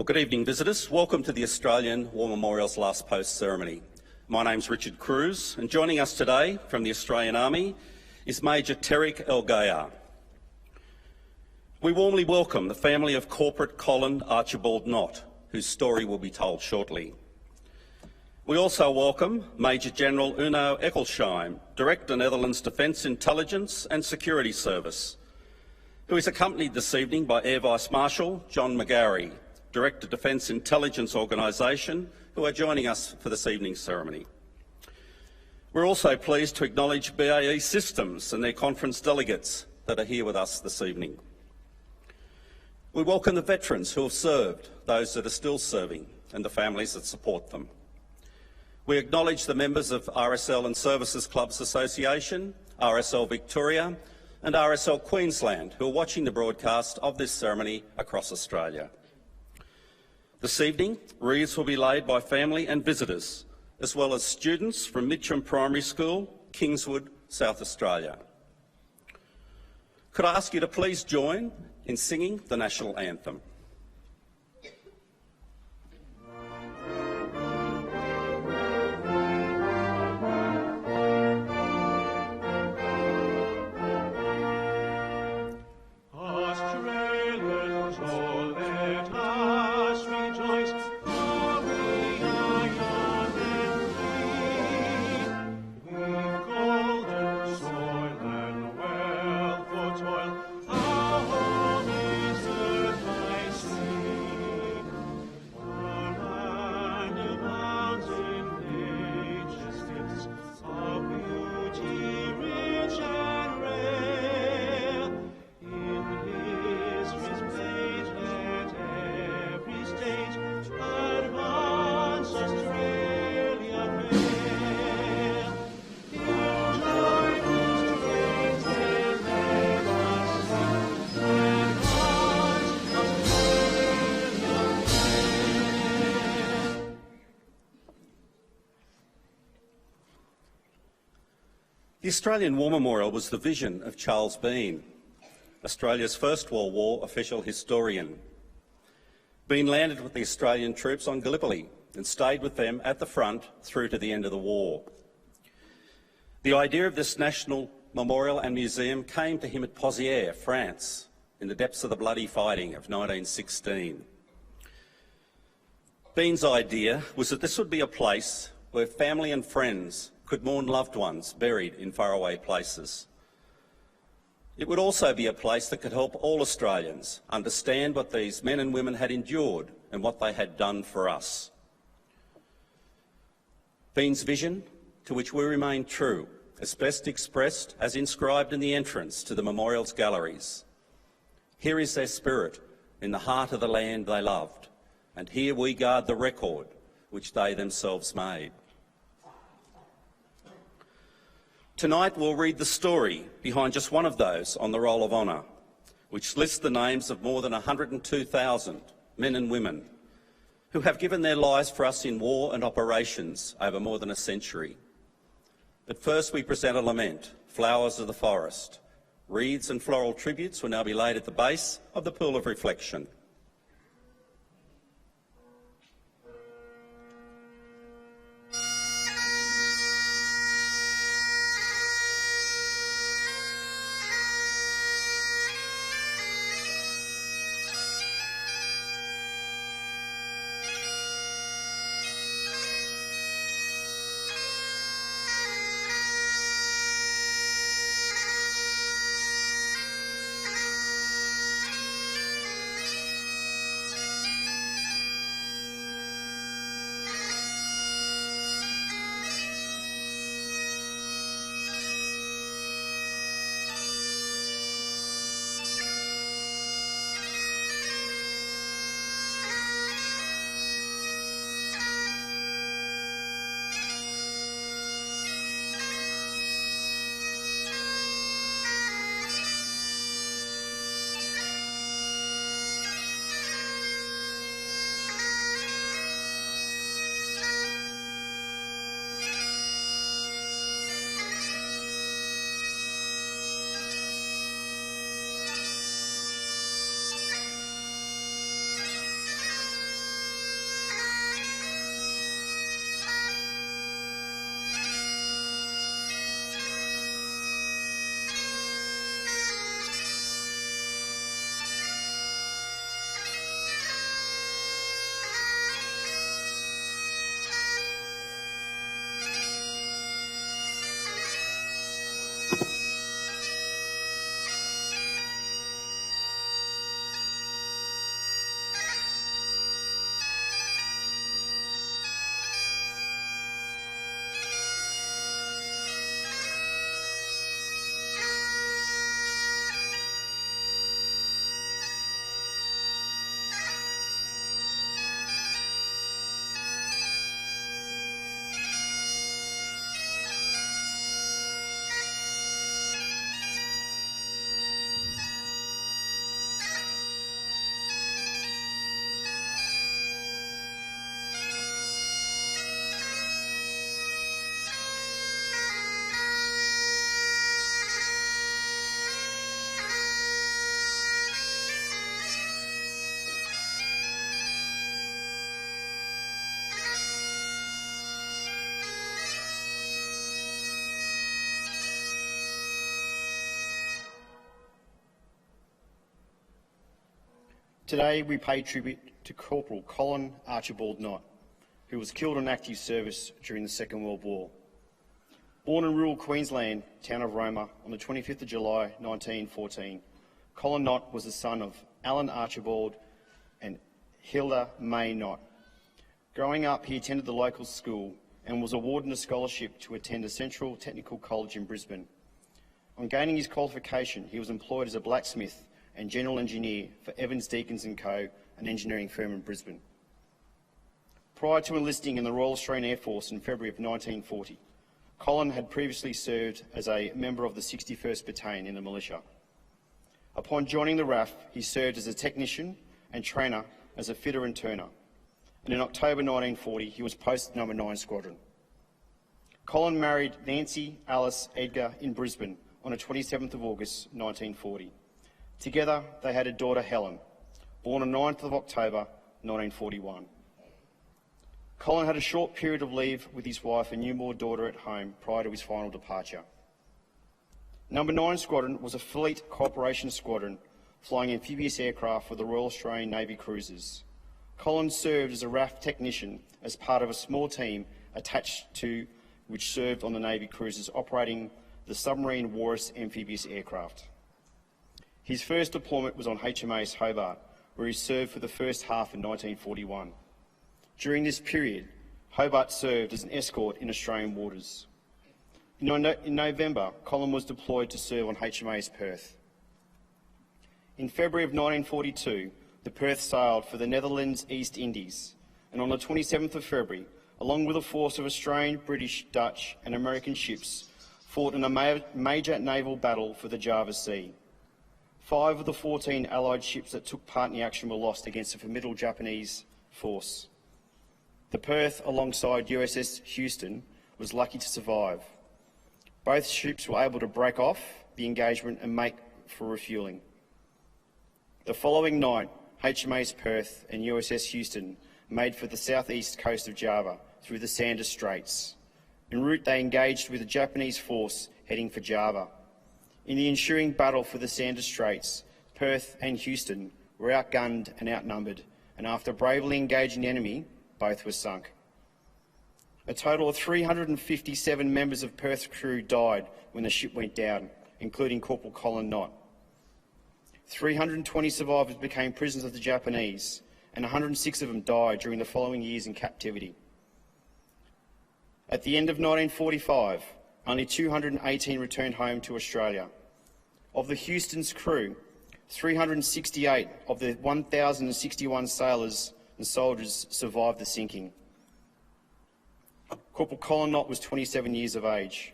Well, good evening, visitors. Welcome to the Australian War Memorial's Last Post ceremony. My name's Richard Cruz, and joining us today from the Australian Army is Major Terrick El-Gayar. We warmly welcome the family of Corporal Colin Archibald Knott, whose story will be told shortly. We also welcome Major General Uno Ecclesheim, Director, Netherlands Defence Intelligence and Security Service, who is accompanied this evening by Air Vice Marshal John McGarry, Director, Defence Intelligence Organisation, who are joining us for this evening's ceremony. We're also pleased to acknowledge BAE Systems and their conference delegates that are here with us this evening. We welcome the veterans who have served, those that are still serving, and the families that support them. We acknowledge the members of RSL and Services Clubs Association, RSL Victoria and RSL Queensland, who are watching the broadcast of this ceremony across Australia. This evening, wreaths will be laid by family and visitors, as well as students from Mitcham Primary School, Kingswood, South Australia. Could I ask you to please join in singing the National Anthem? The Australian War Memorial was the vision of Charles Bean, Australia's First World War official historian. Bean landed with the Australian troops on Gallipoli and stayed with them at the front through to the end of the war. The idea of this national memorial and museum came to him at Pozières, France, in the depths of the bloody fighting of 1916. Bean's idea was that this would be a place where family and friends could mourn loved ones buried in faraway places. It would also be a place that could help all Australians understand what these men and women had endured and what they had done for us. Bean's vision, to which we remain true, is best expressed as inscribed in the entrance to the memorial's galleries. Here is their spirit in the heart of the land they loved, and here we guard the record which they themselves made. Tonight we'll read the story behind just one of those on the Roll of Honour, which lists the names of more than 102,000 men and women who have given their lives for us in war and operations over more than a century. But first we present a lament, Flowers of the Forest. Wreaths and floral tributes will now be laid at the base of the Pool of Reflection. Today we pay tribute to Corporal Colin Archibald Knott, who was killed in active service during the Second World War. Born in rural Queensland, town of Roma, on the 25th of July 1914, Colin Knott was the son of Alan Archibald and Hilda May Knott. Growing up, he attended the local school and was awarded a scholarship to attend the Central Technical College in Brisbane. On gaining his qualification, he was employed as a blacksmith and general engineer for Evans, Deakins & Co., an engineering firm in Brisbane. Prior to enlisting in the Royal Australian Air Force in February of 1940, Colin had previously served as a member of the 61st Battalion in the militia. Upon joining the RAF, he served as a technician and trainer as a fitter and turner, and in October 1940 he was posted No. 9 Squadron. Colin married Nancy Alice Edgar in Brisbane on the 27th of August 1940. Together they had a daughter, Helen, born on 9th of October 1941. Colin had a short period of leave with his wife and newborn daughter at home prior to his final departure. No. 9 Squadron was a fleet cooperation squadron flying amphibious aircraft for the Royal Australian Navy cruisers. Colin served as a RAF technician as part of a small team attached to which served on the Navy cruisers operating the submarine Walrus amphibious aircraft. His first deployment was on HMAS Hobart, where he served for the first half in 1941. During this period, Hobart served as an escort in Australian waters. In November, Colin was deployed to serve on HMAS Perth. In February of 1942, the Perth sailed for the Netherlands East Indies, and on the 27th of February, along with a force of Australian, British, Dutch and American ships, fought in a major naval battle for the Java Sea. 5 of the 14 Allied ships that took part in the action were lost against a formidable Japanese force. The Perth, alongside USS Houston, was lucky to survive. Both ships were able to break off the engagement and make for refuelling. The following night, HMAS Perth and USS Houston made for the southeast coast of Java through the Sanders Straits. En route, they engaged with a Japanese force heading for Java. In the ensuing battle for the Sanders Straits, Perth and Houston were outgunned and outnumbered, and after bravely engaging the enemy, both were sunk. A total of 357 members of Perth's crew died when the ship went down, including Corporal Colin Knott. 320 survivors became prisoners of the Japanese, and 106 of them died during the following years in captivity. At the end of 1945, only 218 returned home to Australia. Of the Houston's crew, 368 of the 1,061 sailors and soldiers survived the sinking. Corporal Colin Knott was 27 years of age.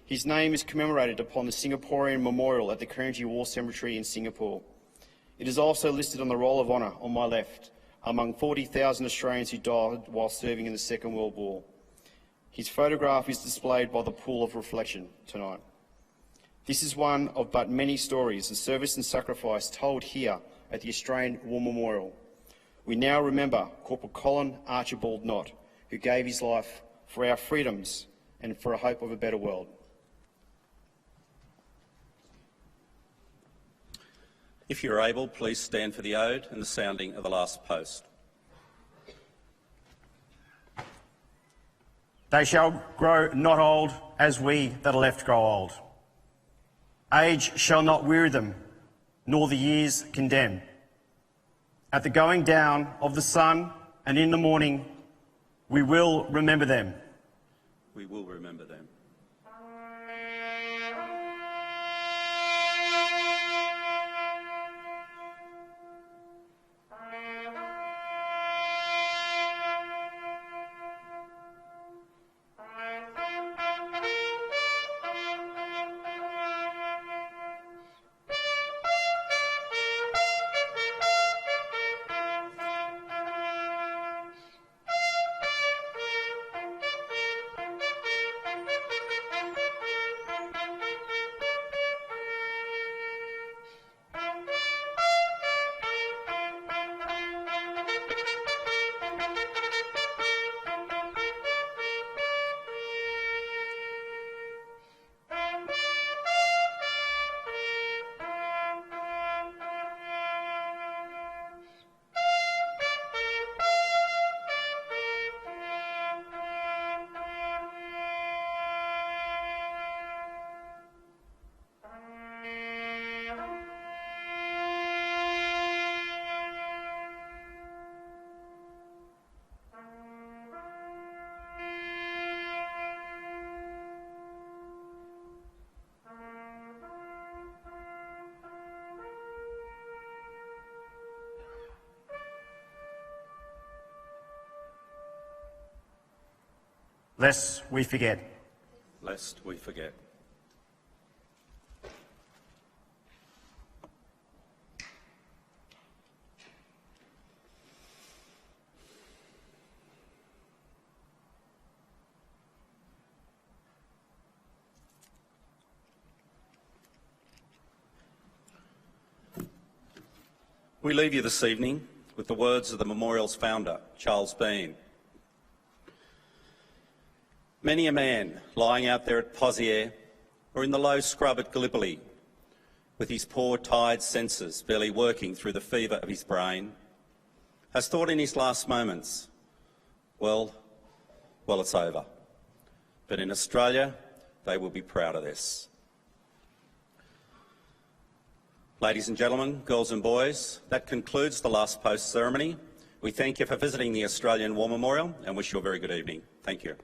His name is commemorated upon the Singaporean Memorial at the Kranji War Cemetery in Singapore. It is also listed on the Roll of Honour on my left, among 40,000 Australians who died while serving in the Second World War. His photograph is displayed by the Pool of Reflection tonight. This is one of but many stories of service and sacrifice told here at the Australian War Memorial. We now remember Corporal Colin Archibald Knott, who gave his life for our freedoms and for a hope of a better world. If you're able, please stand for the ode and the sounding of the last post. They shall grow not old as we that are left grow old. Age shall not weary them, nor the years condemn. At the going down of the sun and in the morning, we will remember them. We will remember them. lest we forget. Lest we forget. We leave you this evening with the words of the memorial's founder, Charles Bean. Many a man lying out there at Pozières or in the low scrub at Gallipoli, with his poor, tired senses barely working through the fever of his brain, has thought in his last moments, well, it's over. But in Australia, they will be proud of this. Ladies and gentlemen, girls and boys, that concludes the last post ceremony. We thank you for visiting the Australian War Memorial and wish you a very good evening. Thank you.